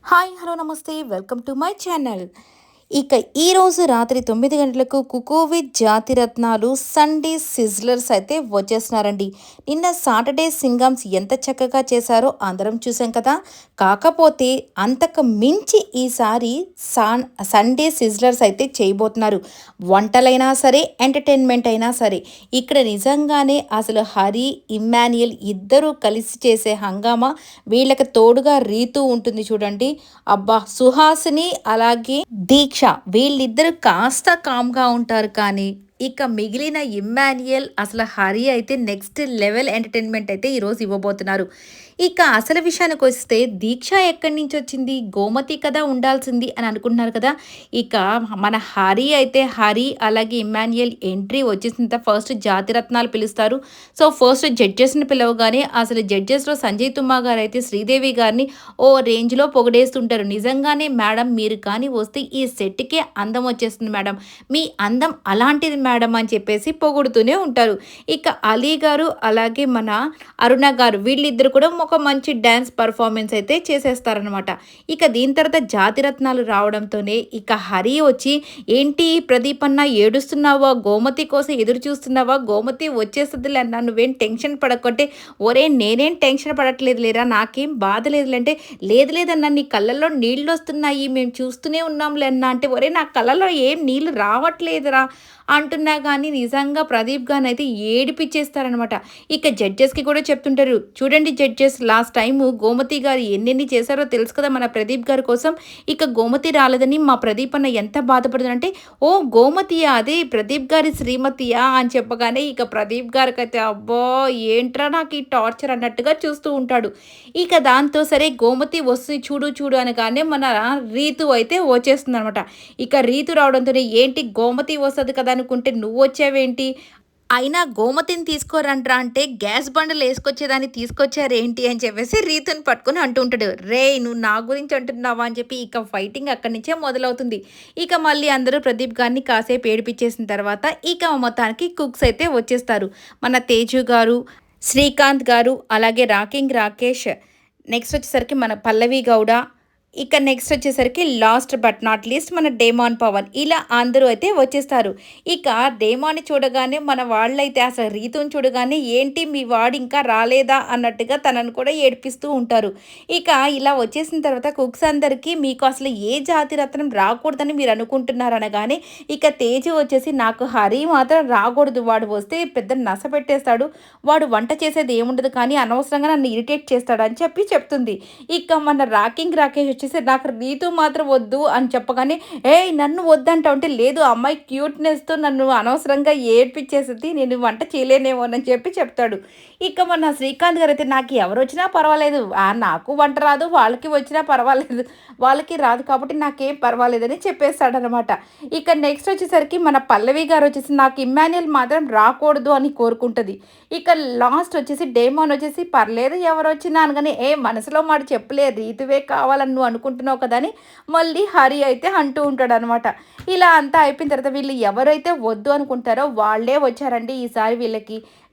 Hi hello నమస్తే welcome to my channel. ఇక ఈరోజు రాత్రి 9 గంటలకు Cooku with Jathiratnalu Sunday sizzlers అయితే వచ్చేస్తున్నారండి. నిన్న సాటర్డే సింగమ్స్ ఎంత చక్కగా చేశారో అందరం చూసాం కదా. కాకపోతే అంతకు మించి ఈసారి సండే సిజ్లర్స్ అయితే చేయబోతున్నారు. వంటలైనా సరే ఎంటర్టైన్మెంట్ అయినా సరే ఇక్కడ నిజంగానే అసలు హరి ఇమ్మాన్యుయల్ ఇద్దరూ కలిసి చేసే హంగామా, వీళ్ళకి తోడుగా రీతు ఉంటుంది చూడండి. అబ్బా, సుహాసిని అలాగే దీక్ష వీళ్ళిద్దరు కాస్త కామ్గా ఉంటారు, కానీ ఇక మిగిలిన ఇమ్మాన్యుయల్ అసలు హరి అయితే నెక్స్ట్ లెవెల్ ఎంటర్టైన్మెంట్ అయితే ఈరోజు ఇవ్వబోతున్నారు. ఇక అసలు విషయానికి వస్తే దీక్ష ఎక్కడి నుంచి వచ్చింది, గోమతి కదా ఉండాల్సింది అని అనుకుంటున్నారు కదా. ఇక మన హరి అలాగే ఇమ్మాన్యుయల్ ఎంట్రీ వచ్చేసిన ఫస్ట్ జాతిరత్నాలు పిలుస్తారు. సో ఫస్ట్ జడ్జెస్ని పిలవగానే అసలు జడ్జెస్లో సంజయ్ తుమ్మా గారు అయితే శ్రీదేవి గారిని ఓ రేంజ్లో పొగిడేస్తుంటారు. నిజంగానే మేడం, మీరు కానీ వస్తే ఈ సెట్కే అందం వచ్చేస్తుంది మేడం, మీ అందం అలాంటిది మేడం అని చెప్పేసి పొగుడుతూనే ఉంటారు. ఇక అలీ గారు అలాగే మన అరుణ గారు వీళ్ళిద్దరు కూడా ఒక మంచి డ్యాన్స్ పర్ఫార్మెన్స్ అయితే చేసేస్తారనమాట. ఇక దీని తర్వాత జాతిరత్నాలు రావడంతోనే ఇక హరి వచ్చి, ఏంటి ప్రదీప్ అన్న ఏడుస్తున్నావా, గోమతి కోసం ఎదురు చూస్తున్నావా, గోమతి వచ్చేస్తుందిలే అన్న, నువ్వేం టెన్షన్ పడకుంటే. ఒరే నేనేం టెన్షన్ పడట్లేదు లేరా, నాకేం బాధ లేదులేంటే, లేదు లేదన్నా నీ కళ్ళల్లో నీళ్ళు వస్తున్నాయి, మేము చూస్తూనే ఉన్నాంలే అన్న అంటే, ఒరే నా కళ్ళల్లో ఏం నీళ్ళు రావట్లేదురా అంటున్నా కానీ నిజంగా ప్రదీప్ గారిని అయితే ఏడిపించేస్తారనమాట. ఇక జడ్జెస్కి కూడా చెప్తుంటారు, చూడండి జడ్జెస్, లాస్ట్ టైము గోమతి గారు ఎన్నెన్ని చేశారో తెలుసు కదా మన ప్రదీప్ గారి కోసం. ఇక గోమతి రాలేదని మా ప్రదీప్ అన్న ఎంత బాధపడుతుందంటే, ఓ గోమతియా, అదే ప్రదీప్ గారి శ్రీమతియా అని చెప్పగానే ఇక ప్రదీప్ గారికి అయితే అబ్బో ఏంట్రా నాకు ఈ టార్చర్ అన్నట్టుగా చూస్తూ ఉంటాడు. ఇక దాంతో సరే గోమతి వస్తుంది చూడు చూడు అనగానే మన రీతు అయితే వచ్చేస్తుంది అనమాట. ఇక రీతు రావడంతోనే, ఏంటి గోమతి వస్తుంది కదా అనుకుంటే నువ్వు వచ్చావేంటి, అయినా గోమతిని తీసుకోరంట్రా అంటే గ్యాస్ బండలు వేసుకొచ్చేదాన్ని తీసుకొచ్చారేంటి అని చెప్పేసి రీతుని పట్టుకుని అంటూ ఉంటాడు. రే నువ్వు నా గురించి అంటున్నావా అని చెప్పి ఇక ఫైటింగ్ అక్కడి నుంచే మొదలవుతుంది. ఇక మళ్ళీ అందరూ ప్రదీప్ గారిని కాసేపు ఏడిపించేసిన తర్వాత ఇక మొత్తానికి కుక్స్ అయితే వచ్చేస్తారు. మన తేజు గారు, శ్రీకాంత్ గారు అలాగే రాకింగ్ రాకేష్, నెక్స్ట్ వచ్చేసరికి మన పల్లవి గౌడ, ఇక నెక్స్ట్ వచ్చేసరికి లాస్ట్ బట్ నాట్ లీస్ట్ మన డేమాన్ పవన్, ఇలా అందరూ అయితే వచ్చేస్తారు. ఇక డేమాన్ని చూడగానే మన వాళ్ళైతే అసలు రీతుని చూడగానే, ఏంటి మీ వాడు ఇంకా రాలేదా అన్నట్టుగా తనను కూడా ఏడిపిస్తూ ఉంటారు. ఇక ఇలా వచ్చేసిన తర్వాత కుక్స్ అందరికీ, మీకు అసలు ఏ జాతి రత్నం రాకూడదని మీరు అనుకుంటున్నారు అనగానే ఇక తేజు వచ్చేసి, నాకు హరి మాత్రం రాకూడదు, వాడు వస్తే పెద్ద నస పెట్టేస్తాడు, వాడు వంట చేసేది ఏముండదు కానీ అనవసరంగా నన్ను ఇరిటేట్ చేస్తాడు అని చెప్పి చెప్తుంది. ఇక మన రాకింగ్ రాకేష్ వచ్చేసి, నాకు రీతు మాత్రం వద్దు అని చెప్పగానే, నన్ను వద్దంటావు అంటే, లేదు అమ్మాయి క్యూట్నెస్తో నన్ను అనవసరంగా ఏడ్పించేసింది, నేను వంట చేయలేనేమోనని చెప్పి చెప్తాడు. ఇక మన శ్రీకాంత్ గారు అయితే, నాకు ఎవరు వచ్చినా పర్వాలేదు, నాకు వంట రాదు, వాళ్ళకి వచ్చినా పర్వాలేదు, వాళ్ళకి రాదు కాబట్టి నాకేం పర్వాలేదని చెప్పేస్తాడనమాట. ఇక నెక్స్ట్ వచ్చేసరికి మన పల్లవి గారు వచ్చేసి, నాకు ఇమ్మాన్యుయల్ మాత్రం రాకూడదు అని కోరుకుంటుంది. ఇక లాస్ట్ వచ్చేసి డేమాన్ వచ్చేసి, పర్లేదు ఎవరు వచ్చినా అనగానే, మనసులో మాట చెప్పలే, రీతువే కావాలని నువ్వు అనుకుంటున్నావు కదా అని మళ్ళీ హరి అయితే అంటూ ఉంటాడు అనమాట. ఇలా అంతా అయిపోయిన తర్వాత వీళ్ళు ఎవరైతే వద్దు అనుకుంటారో వాళ్ళే వచ్చారండి ఈసారి.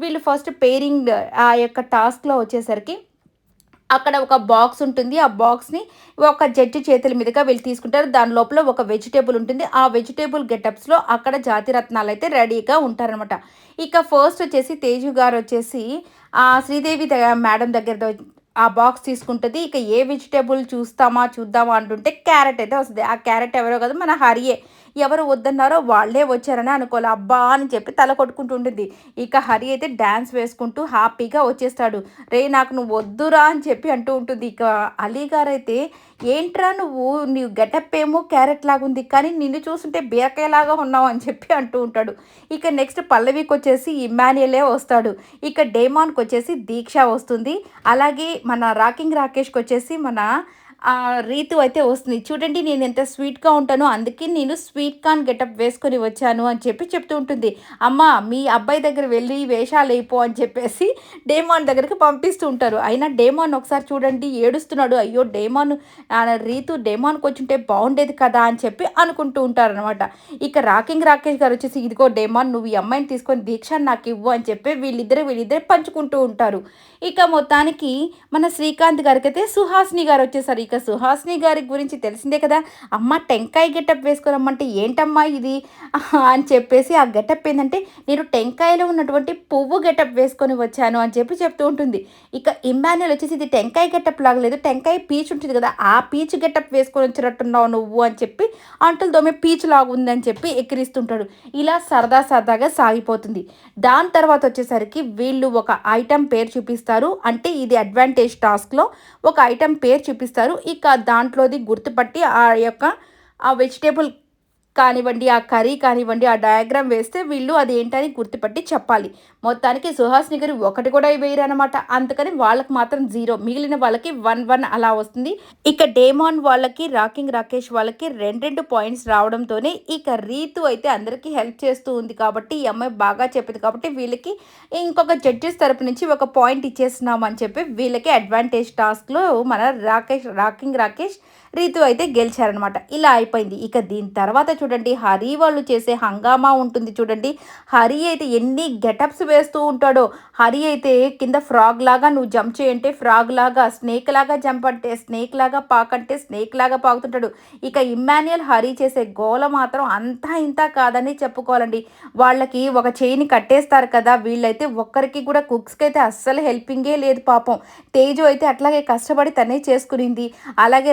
వీళ్ళు ఫస్ట్ పేరింగ్ ఆ యొక్క టాస్క్లో వచ్చేసరికి అక్కడ ఒక బాక్స్ ఉంటుంది. ఆ బాక్స్ని ఒక జడ్జి చేతుల మీదుగా వీళ్ళు తీసుకుంటారు. దాని లోపల ఒక వెజిటేబుల్ ఉంటుంది. ఆ వెజిటేబుల్ గెటప్స్లో అక్కడ జాతిరత్నాలు అయితే రెడీగా ఉంటారనమాట. ఇక ఫస్ట్ వచ్చేసి తేజు గారు వచ్చేసి శ్రీదేవి మేడం దగ్గర ఆ బాక్స్ తీసుకుంటుంది. ఇక ఏ వెజిటేబుల్ చూద్దామా అంటుంటే క్యారెట్ అయితే వస్తుంది. ఆ క్యారెట్ ఎవరో కదా, మన హరియే. ఎవరు వద్దన్నారో వాళ్ళే వచ్చారని అనుకోవాలి, అబ్బా అని చెప్పి తల కొట్టుకుంటూ ఉంటుంది. ఇక హరి అయితే డ్యాన్స్ వేసుకుంటూ హ్యాపీగా వచ్చేస్తాడు. రే నాకు నువ్వు వద్దురా అని చెప్పి అంటూ ఉంటుంది. ఇక అలీ గారు అయితే, ఏంట్రా నీ గెటప్ ఏమో క్యారెట్ లాగా ఉంది, కానీ నిన్ను చూస్తుంటే బీరకాయలాగా ఉన్నావు అని చెప్పి అంటూ ఉంటాడు. ఇక నెక్స్ట్ పల్లవికి వచ్చేసి ఇమ్మాన్యుయలే వస్తాడు. ఇక డేమాన్కి వచ్చేసి దీక్ష వస్తుంది. అలాగే మన రాకింగ్ రాకేష్కి వచ్చేసి మన రీతు అయితే వస్తుంది. చూడండి నేను ఎంత స్వీట్గా ఉంటానో, అందుకే నేను స్వీట్ కార్న్ గెటప్ వేసుకొని వచ్చాను అని చెప్పి చెప్తూ ఉంటుంది. అమ్మ మీ అబ్బాయి దగ్గర వెళ్ళి వేషాలు అయిపో అని చెప్పేసి డేమాన్ దగ్గరికి పంపిస్తూ ఉంటారు. అయినా డేమాన్ ఒకసారి చూడండి ఏడుస్తున్నాడు. అయ్యో రీతు డేమాన్కి వచ్చుంటే బాగుండేది కదా అని చెప్పి అనుకుంటూ ఉంటారనమాట. ఇక రాకింగ్ రాకేష్ గారు వచ్చేసి, ఇదిగో డేమాన్, నువ్వు ఈ అమ్మాయిని తీసుకొని దీక్షను నాకు ఇవ్వు అని చెప్పి వీళ్ళిద్దరే పంచుకుంటూ ఉంటారు. ఇక మొత్తానికి మన శ్రీకాంత్ గారికి అయితే సుహాసిని గారు వచ్చేసారు. ఇక ఇక సుహాసిని గారి గురించి తెలిసిందే కదా! అమ్మ టెంకాయ గెటప్ వేసుకురమ్మంటే ఏంటమ్మా ఇది అని చెప్పేసి ఆ గెటప్ ఏందంటే నేను టెంకాయలో ఉన్నటువంటి పువ్వు గెటప్ వేసుకొని వచ్చాను అని చెప్పి చెప్తూ ఉంటుంది. ఇక ఇమ్మాన్యుయల్ వచ్చేసి ఇది టెంకాయ గెటప్ లాగా లేదు, టెంకాయ పీచు ఉంటుంది కదా! ఆ పీచు గెటప్ వేసుకొని వచ్చినట్టున్నావు నువ్వు అని చెప్పి అంటులు తోమే పీచు లాగా ఉందని చెప్పి ఎక్కిరిస్తుంటాడు. ఇలా సరదా సరదాగా సాగిపోతుంది. దాని తర్వాత వచ్చేసరికి వీళ్ళు ఒక ఐటెమ్ పేరు చూపిస్తారు. అంటే ఇది అడ్వాంటేజ్ టాస్క్‌లో ఒక ఐటెమ్ పేరు చూపిస్తారు. ఇక దాంట్లోది గుర్తుపట్టి ఆ యొక్క ఆ వెజిటబుల్ కానివ్వండి, ఆ కర్రీ కానివ్వండి, ఆ డయాగ్రామ్ వేస్తే వీళ్ళు అదేంటని గుర్తుపట్టి చెప్పాలి. మొత్తానికి సుహాసిని గారు ఒకటి కూడా వేయరనమాట. అందుకని వాళ్ళకి మాత్రం 0, మిగిలిన వాళ్ళకి 1, 1 అలా వస్తుంది. ఇక డేమాన్ వాళ్ళకి, రాకింగ్ రాకేష్ వాళ్ళకి 2, 2 పాయింట్స్ రావడంతోనే ఇక రీతు అయితే అందరికీ హెల్ప్ చేస్తూ ఉంది కాబట్టి, ఈ అమ్మాయి బాగా చెప్పింది కాబట్టి వీళ్ళకి ఇంకొక జడ్జెస్ తరపు నుంచి ఒక పాయింట్ ఇచ్చేస్తున్నామని చెప్పి వీళ్ళకి అడ్వాంటేజ్ టాస్క్‌లో మన రాకింగ్ రాకేష్, రీతు అయితే గెలిచారనమాట. ఇలా అయిపోయింది. ఇక దీని తర్వాత చూడండి హరి వాళ్ళు చేసే హంగామా ఉంటుంది చూడండి. హరి అయితే ఎన్ని గెటప్స్ వేస్తూ ఉంటాడో. హరి అయితే కింద ఫ్రాగ్ లాగా నువ్వు జంప్ చేయంటే ఫ్రాగ్ లాగా, స్నేక్ లాగా జంప్ అంటే స్నేక్ లాగా, పాకంటే స్నేక్ లాగా పాకుతుంటాడు. ఇక ఇమ్మాన్యుయల్ హరి చేసే గోల మాత్రం అంతా ఇంత కాదని చెప్పుకోవాలండి. వాళ్ళకి ఒక చెయ్యిని కట్టేస్తారు కదా! వీళ్ళైతే ఒక్కరికి కూడా కుక్స్‌కి అయితే అస్సలు హెల్పింగే లేదు పాపం. తేజు అయితే అట్లాగే కష్టపడి తనే చేసుకునింది. అలాగే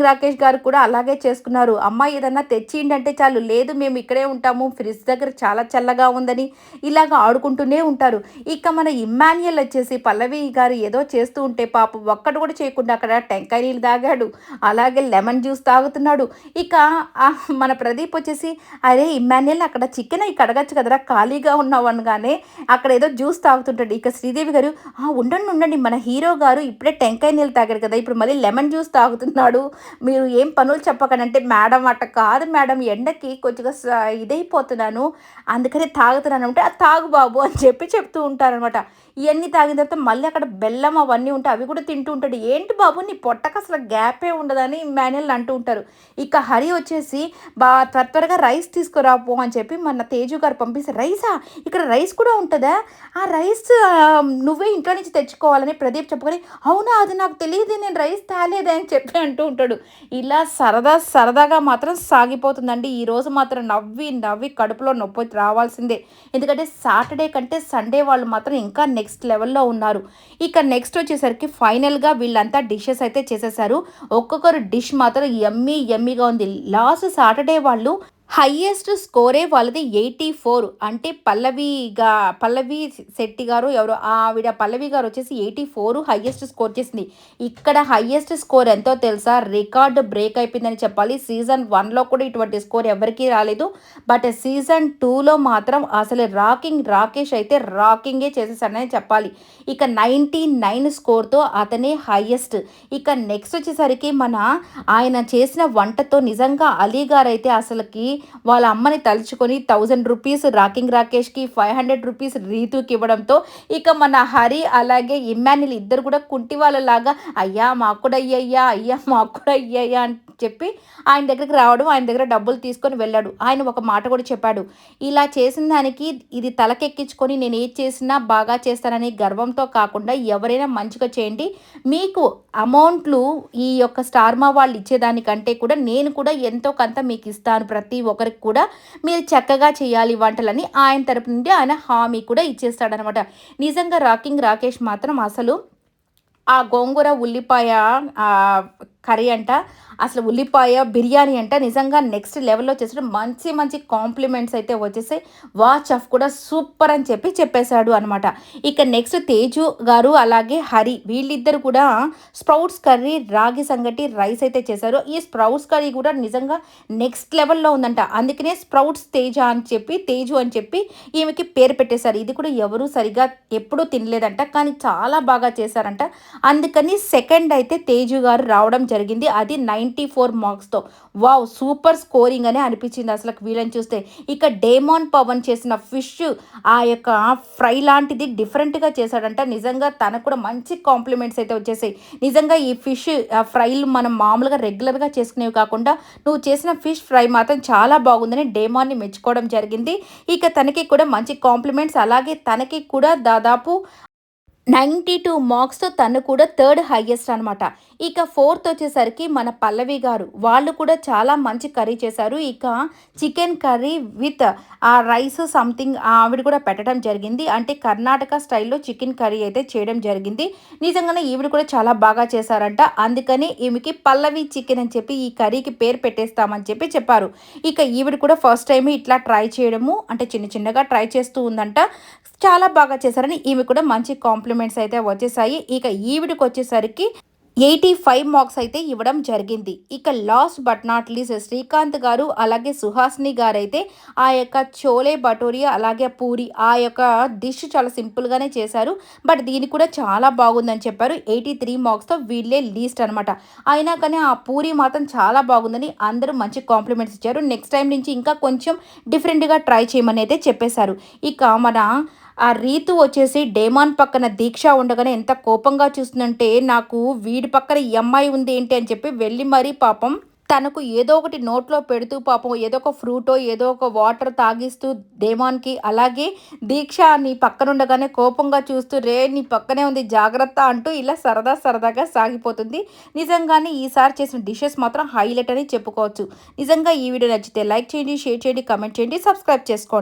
రాకేష్ గారు కూడా అలాగే చేసుకున్నారు. అమ్మ ఏదన్నా తెచ్చియండి అంటే చాలు, లేదు మేము ఇక్కడే ఉంటాము, ఫ్రిడ్జ్ దగ్గర చాలా చల్లగా ఉందని ఇలాగ ఆడుకుంటూనే ఉంటారు. ఇక మన ఇమ్మాన్యుయల్ వచ్చేసి పల్లవి గారు ఏదో చేస్తూ ఉంటే పాపం ఒక్కడు కూడా చేయకుండా అక్కడ టెంకాయ నీళ్ళు తాగాడు. అలాగే లెమన్ జ్యూస్ తాగుతున్నాడు. ఇక మన ప్రదీప్ వచ్చేసి అరే ఇమ్మాన్యుయల్ అక్కడ చికెన్ కడగచ్చు కదరా ఖాళీగా ఉన్నావు అనగానే అక్కడ ఏదో జ్యూస్ తాగుతుంటాడు. ఇక శ్రీదేవి గారు ఉండండి మన హీరో గారు ఇప్పుడే టెంకాయ నీళ్ళు తాగారు కదా, ఇప్పుడు మళ్ళీ లెమన్ జ్యూస్ తాగుతున్నాడు, మీరు ఏం పనులు చెప్పకనంటే మేడం అట్ట కాదు మేడం, ఎండకి కొద్దిగా ఇదైపోతున్నాను అందుకని తాగుతున్నాను అంటే అది తాగు బాబు అని చెప్పి చెప్తూ ఉంటారనమాట. ఇవన్నీ తాగిన తర్వాత మళ్ళీ అక్కడ బెల్లం అవన్నీ ఉంటాయి, అవి కూడా తింటూ ఉంటాడు. ఏంటి బాబు నీ పొట్టకు అసలు గ్యాపే ఉండదని మాన్యుయల్ అంటూ ఉంటారు. ఇక హరి వచ్చేసి త్వరగా రైస్ తీసుకురాపో అని చెప్పి మన తేజు గారు పంపిస్తారు. రైసా, ఇక్కడ రైస్ కూడా ఉంటుందా, ఆ రైస్ నువ్వే ఇంట్లో నుంచి తెచ్చుకోవాలని ప్రదీప్ చెప్పుకొని అవునా అది నాకు తెలియదు నేను రైస్ తాలేదే అని చెప్పి అంటూ ఉంటాడు. ఇలా సరదాగా మాత్రం సాగిపోతుందండి. ఈరోజు మాత్రం నవ్వి నవ్వి కడుపులో నొప్పి రావాల్సిందే. ఎందుకంటే సాటర్డే కంటే సండే వాళ్ళు మాత్రం ఇంకా నెక్స్ట్ లెవెల్లో ఉన్నారు. ఇక నెక్స్ట్ వచ్చేసరికి ఫైనల్గా వీళ్ళంతా డిషెస్ అయితే చేసేసారు. ఒక్కొక్కరు డిష్ మాత్రం యమ్మీగా ఉంది. లాస్ట్ సాటర్డే వాళ్ళు హయ్యెస్ట్ స్కోరే వాళ్ళది 84. అంటే పల్లవి శెట్టి గారు ఎవరో ఆవిడ పల్లవి గారు వచ్చేసి 84 హయ్యెస్ట్ స్కోర్ చేసింది. ఇక్కడ హయ్యెస్ట్ స్కోర్ ఎంతో తెలుసా, రికార్డు బ్రేక్ అయిపోయిందని చెప్పాలి. సీజన్ 1లో కూడా ఇటువంటి స్కోర్ ఎవరికీ రాలేదు. బట్ సీజన్ 2లో మాత్రం అసలు రాకేష్ అయితే రాకింగే చేసేసాడని చెప్పాలి. ఇక 99 స్కోర్తో అతనే హయ్యెస్ట్. ఇక నెక్స్ట్ వచ్చేసరికి ఆయన చేసిన వంటతో నిజంగా అలీ గారు అయితే అసలుకి వాళ్ళ అమ్మని తలుచుకొని 1000 రూపీస్ రాకేష్కి, 500 రూపీస్ రీతుకి ఇవ్వడంతో ఇక మన హరి అలాగే ఇమ్మాన్యుయల్ ఇద్దరు కూడా కుంటి వాళ్ళలాగా అయ్యా మాకు కూడా అయ్యయ్యా అని చెప్పి ఆయన దగ్గరికి రావడం, ఆయన దగ్గర డబ్బులు తీసుకొని వెళ్ళాడు. ఆయన ఒక మాట కూడా చెప్పాడు, ఇలా చేసిన దానికి ఇది తలకెక్కించుకొని నేను ఏది చేసినా బాగా చేస్తానని గర్వంతో కాకుండా ఎవరైనా మంచిగా చేయండి, మీకు అమౌంట్లు ఈ యొక్క స్టార్మా వాళ్ళు ఇచ్చేదానికంటే కూడా నేను కూడా ఎంతో కొంత మీకు ఇస్తాను, ప్రతి ఒక్కరికి కూడా మీరు చక్కగా చేయాలి వంటలని ఆయన తరపు నుండి ఆయన హామీ కూడా ఇచ్చేస్తాడనమాట. నిజంగా రాకేష్ మాత్రం అసలు ఆ గోంగూర ఉల్లిపాయ కర్రీ అంట, అసలు ఉల్లిపాయ బిర్యానీ అంట నిజంగా నెక్స్ట్ లెవెల్లో చేసాడు. మంచి కాంప్లిమెంట్స్ అయితే వచ్చేసాయి. చెఫ్ కూడా సూపర్ అని చెప్పేశాడు అనమాట. ఇక నెక్స్ట్ తేజు గారు అలాగే హరి వీళ్ళిద్దరు కూడా స్ప్రౌట్స్ కర్రీ, రాగి సంగటి, రైస్ అయితే చేశారు. ఈ స్ప్రౌట్స్ కర్రీ కూడా నిజంగా నెక్స్ట్ లెవెల్లో ఉందంట. అందుకనే స్ప్రౌట్స్ తేజు అని చెప్పి ఈమెకి పేరు పెట్టేశారు. ఇది కూడా ఎవరు సరిగా ఎప్పుడూ తినలేదంట, కానీ చాలా బాగా చేశారంట. అందుకని సెకండ్ అయితే తేజు గారు రావడం జరిగింది. అది 94 మార్క్స్తో. సూపర్ స్కోరింగ్ అనే అనిపించింది అసలు వీళ్ళని చూస్తే. ఇక డేమాన్ పవన్ చేసిన ఫిష్ ఆ యొక్క ఫ్రై లాంటిది డిఫరెంట్గా చేశాడంట. నిజంగా తనకు కూడా మంచి కాంప్లిమెంట్స్ అయితే వచ్చేసాయి. నిజంగా ఈ ఫిష్ ఫ్రైలు మనం మామూలుగా రెగ్యులర్గా చేసుకునేవి కాకుండా నువ్వు చేసిన ఫిష్ ఫ్రై మాత్రం చాలా బాగుందని డేమాన్ని మెచ్చుకోవడం జరిగింది. ఇక తనకి కూడా మంచి కాంప్లిమెంట్స్, అలాగే తనకి కూడా దాదాపు 92 మార్క్స్‌తో తను కూడా థర్డ్ హైయెస్ట్ అనమాట. ఇక ఫోర్త్ వచ్చేసరికి మన పల్లవి గారు. వాళ్ళు కూడా చాలా మంచి కర్రీ చేశారు. ఇక chicken curry with rice something ఆవిడ కూడా పెట్టడం జరిగింది. అంటే కర్ణాటక స్టైల్‌లో చికెన్ కర్రీ అయితే చేయడం జరిగింది. నిజంగానే ఈవిడ కూడా చాలా బాగా చేశారంట. అందుకని ఈమెకి పల్లవి చికెన్ అని చెప్పి ఈ కర్రీకి పేరు పెట్టేస్తామని చెప్పి చెప్పారు. ఇక ఈవిడ కూడా ఫస్ట్ టైమ్ ఇట్లా ట్రై చేయడము అంటే చిన్న చిన్నగా ట్రై చేస్తూ ఉందంట. చాలా బాగా చేశారని ఈమె కూడా మంచి కాంప్లిమెంట్స్ అయితే వచ్చేసాయి. ఇక ఈవిడకొచ్చేసరికి 85 మార్క్స్ అయితే ఇవ్వడం జరిగింది. ఇక last but not least Srikanth గారు అలాగే సుహాసిని గారైతే ఆ యొక్క చోలే భటూరియా అలాగే పూరి ఆ యొక్క డిష్ చాలా సింపుల్‌గానే చేశారు. బట్ దీనికి కూడా చాలా బాగుందని చెప్పారు. 83 మార్క్స్‌తో వీళ్ళే లీస్ట్ అనమాట. అయినా కానీ ఆ పూరి మాత్రం చాలా బాగుందని అందరూ మంచి కాంప్లిమెంట్స్ ఇచ్చారు. నెక్స్ట్ టైమ్ నుంచి ఇంకా కొంచెం డిఫరెంట్‌గా ట్రై చేయమని అయితే చెప్పేశారు. ఇక మన రీతు వచ్చేసి డేమాన్ పక్కన దీక్ష ఉండగానే ఎంత కోపంగా చూస్తుందంటే, నాకు వీడి పక్కన ఈ అమ్మాయి ఉంది ఏంటి అని చెప్పి వెళ్ళి మరీ పాపం తనకు ఏదో ఒకటి నోట్లో పెడుతూ పాపం ఏదో ఒక ఫ్రూటో, ఏదో ఒక వాటర్ తాగిస్తూ డేమాన్‌కి అలాగే దీక్ష నీ పక్కనుండగానే కోపంగా చూస్తూ, "రేయ్! నీ పక్కనే ఉంది జాగ్రత్త" అంటూ ఇలా సరదా సరదాగా సాగిపోతుంది. నిజంగానే ఈసారి చేసిన డిషెస్ మాత్రం హైలైట్ అని చెప్పుకోవచ్చు. నిజంగా ఈ వీడియో నచ్చితే లైక్ చేయండి, షేర్ చేయండి, కామెంట్ చేయండి, సబ్స్క్రైబ్ చేసుకోండి.